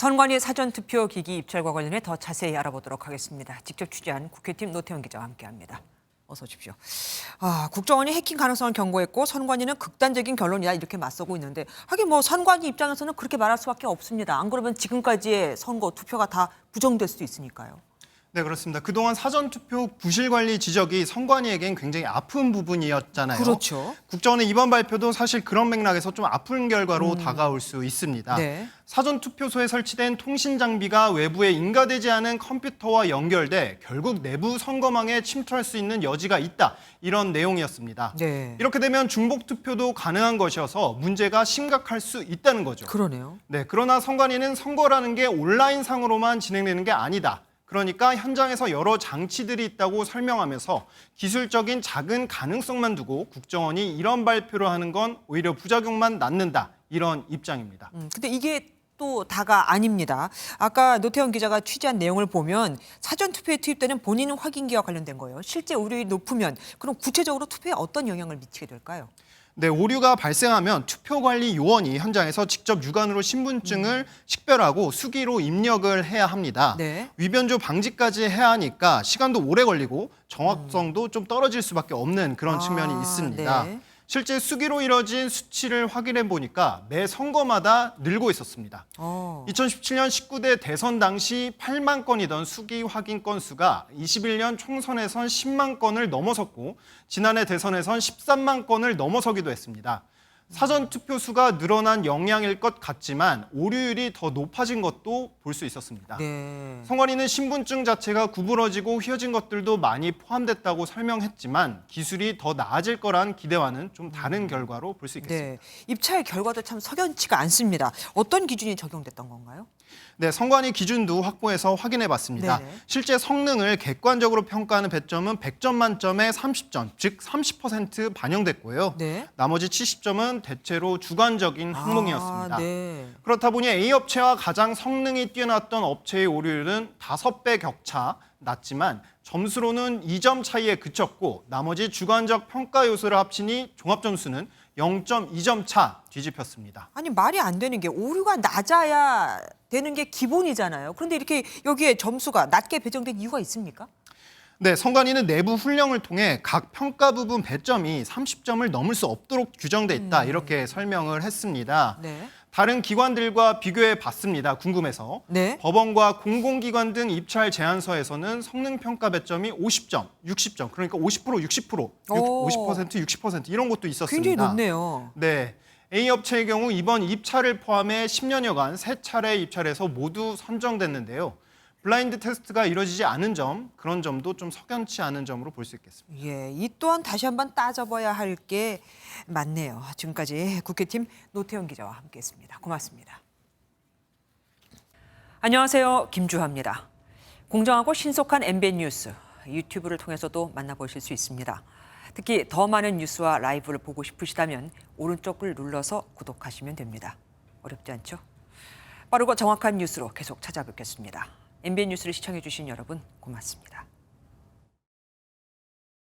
선관위 사전투표 기기 입찰과 관련해 더 자세히 알아보도록 하겠습니다. 직접 취재한 국회팀 노태원 기자와 함께합니다. 어서 오십시오. 국정원이 해킹 가능성을 경고했고 선관위는 극단적인 결론이다 이렇게 맞서고 있는데 하긴 뭐 선관위 입장에서는 그렇게 말할 수밖에 없습니다. 안 그러면 지금까지의 선거 투표가 다 부정될 수도 있으니까요. 네, 그렇습니다. 그동안 사전투표 부실 관리 지적이 선관위에겐 굉장히 아픈 부분이었잖아요. 그렇죠. 국정원의 이번 발표도 사실 그런 맥락에서 좀 아픈 결과로 다가올 수 있습니다. 네. 사전투표소에 설치된 통신 장비가 외부에 인가되지 않은 컴퓨터와 연결돼 결국 내부 선거망에 침투할 수 있는 여지가 있다. 이런 내용이었습니다. 네. 이렇게 되면 중복 투표도 가능한 것이어서 문제가 심각할 수 있다는 거죠. 그러네요. 네, 그러나 선관위는 선거라는 게 온라인상으로만 진행되는 게 아니다. 그러니까 현장에서 여러 장치들이 있다고 설명하면서 기술적인 작은 가능성만 두고 국정원이 이런 발표를 하는 건 오히려 부작용만 낳는다. 이런 입장입니다. 근데 이게 또 다가 아닙니다. 아까 노태원 기자가 취재한 내용을 보면 사전투표에 투입되는 본인 확인기와 관련된 거예요. 실제 오류율이 높으면 그럼 구체적으로 투표에 어떤 영향을 미치게 될까요? 네, 오류가 발생하면 투표관리 요원이 현장에서 직접 육안으로 신분증을 식별하고 수기로 입력을 해야 합니다. 네. 위변조 방지까지 해야 하니까 시간도 오래 걸리고 정확성도 좀 떨어질 수밖에 없는 그런 측면이 있습니다. 네. 실제 수기로 이뤄진 수치를 확인해 보니까 매 선거마다 늘고 있었습니다. 2017년 19대 대선 당시 8만 건이던 수기 확인 건수가 21년 총선에선 10만 건을 넘어섰고 지난해 대선에선 13만 건을 넘어서기도 했습니다. 사전투표 수가 늘어난 영향일 것 같지만 오류율이 더 높아진 것도 볼 수 있었습니다. 네. 선관위는 신분증 자체가 구부러지고 휘어진 것들도 많이 포함됐다고 설명했지만 기술이 더 나아질 거란 기대와는 좀 다른 결과로 볼 수 있겠습니다. 네. 입찰 결과도 참 석연치가 않습니다. 어떤 기준이 적용됐던 건가요? 네, 선관위 기준도 확보해서 확인해 봤습니다. 네네. 실제 성능을 객관적으로 평가하는 배점은 100점 만점에 30점, 즉 30% 반영됐고요. 네. 나머지 70점은 대체로 주관적인 항목이었습니다. 네. 그렇다 보니 A업체와 가장 성능이 뛰어났던 업체의 오류율은 5배 격차 났지만 점수로는 2점 차이에 그쳤고 나머지 주관적 평가 요소를 합치니 종합 점수는 0.2점 차 뒤집혔습니다. 아니 말이 안 되는 게 오류가 낮아야 되는 게 기본이잖아요. 그런데 이렇게 여기에 점수가 낮게 배정된 이유가 있습니까? 네, 선관위는 내부 훈령을 통해 각 평가 부분 배점이 30점을 넘을 수 없도록 규정돼 있다 이렇게 설명을 했습니다. 네. 다른 기관들과 비교해 봤습니다. 궁금해서. 네. 법원과 공공기관 등 입찰 제안서에서는 성능 평가 배점이 50점, 60점, 그러니까 50%, 60%, 오. 50%, 60% 이런 것도 있었습니다. 굉장히 높네요. 네. A 업체의 경우 이번 입찰을 포함해 10년여간 3차례 입찰에서 모두 선정됐는데요. 블라인드 테스트가 이루어지지 않은 점, 그런 점도 좀 석연치 않은 점으로 볼 수 있겠습니다. 예, 이 또한 다시 한번 따져봐야 할 게 많네요. 지금까지 국회팀 노태원 기자와 함께했습니다. 고맙습니다. 안녕하세요, 김주하입니다. 공정하고 신속한 MBN 뉴스 유튜브를 통해서도 만나보실 수 있습니다. 특히 더 많은 뉴스와 라이브를 보고 싶으시다면 오른쪽을 눌러서 구독하시면 됩니다. 어렵지 않죠? 빠르고 정확한 뉴스로 계속 찾아뵙겠습니다. MBN 뉴스를 시청해주신 여러분 고맙습니다.